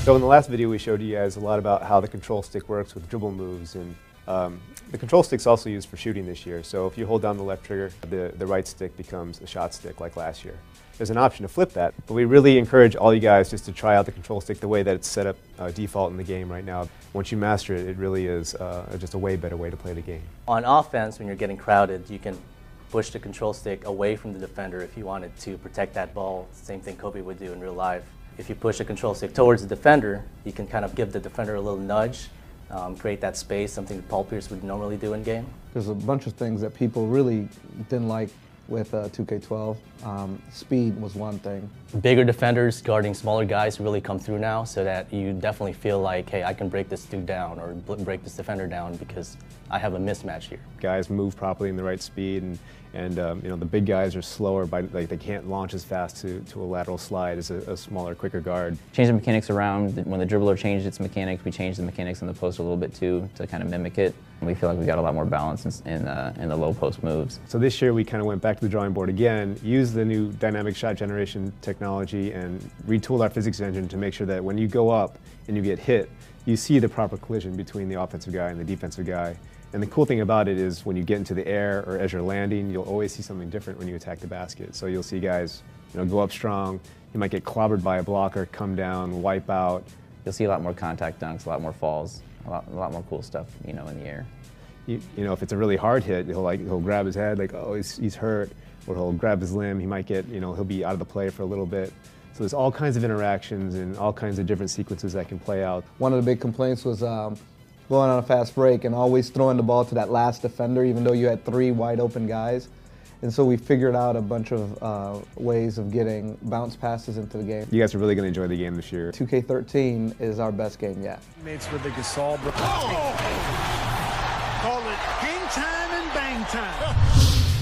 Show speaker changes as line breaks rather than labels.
So in the last video we showed you guys a lot about how the control stick works with dribble moves, and the control stick's also used for shooting this year. So if you hold down the left trigger, the right stick becomes a shot stick like last year. There's an option to flip that, but we really encourage all you guys just to try out the control stick the way that it's set up default in the game right now. Once you master it, it really is just a way better way to play the game.
On offense, when you're getting crowded, you can push the control stick away from the defender if you wanted to protect that ball. Same thing Kobe would do in real life. If you push the control stick towards the defender, you can kind of give the defender a little nudge, create that space, something that Paul Pierce would normally do in game.
There's a bunch of things that people really didn't like with 2K12. Speed was one thing.
Bigger defenders guarding smaller guys really come through now, so that you definitely feel like, hey, I can break this dude down or break this defender down because I have a mismatch here.
Guys move properly in the right speed, and you know, the big guys are slower, like they can't launch as fast to a lateral slide as a smaller, quicker guard.
Change the mechanics around. When the dribbler changed its mechanics, we changed the mechanics in the post a little bit too to kind of mimic it. And we feel like we got a lot more balance in the low post moves.
So this year we kind of went back to the drawing board again, used the new dynamic shot generation technology, and retooled our physics engine to make sure that when you go up and you get hit, you see the proper collision between the offensive guy and the defensive guy. And the cool thing about it is when you get into the air or as you're landing, you'll always see something different when you attack the basket. So you'll see guys, you know, go up strong. You might get clobbered by a blocker, come down, wipe out.
You'll see a lot more contact dunks, a lot more falls, a lot more cool stuff, you know, in the air.
You know, if it's a really hard hit, he'll grab his head like, oh, he's hurt, or he'll grab his limb. He might get, you know, he'll be out of the play for a little bit. So there's all kinds of interactions and all kinds of different sequences that can play out.
One of the big complaints was going on a fast break and always throwing the ball to that last defender, even though you had 3 wide open guys. And so we figured out a bunch of ways of getting bounce passes into the game.
You guys are really going to enjoy the game this year.
2K13 is our best game yet.
Mates with the Gasol. Oh! Call it hang time and bang time.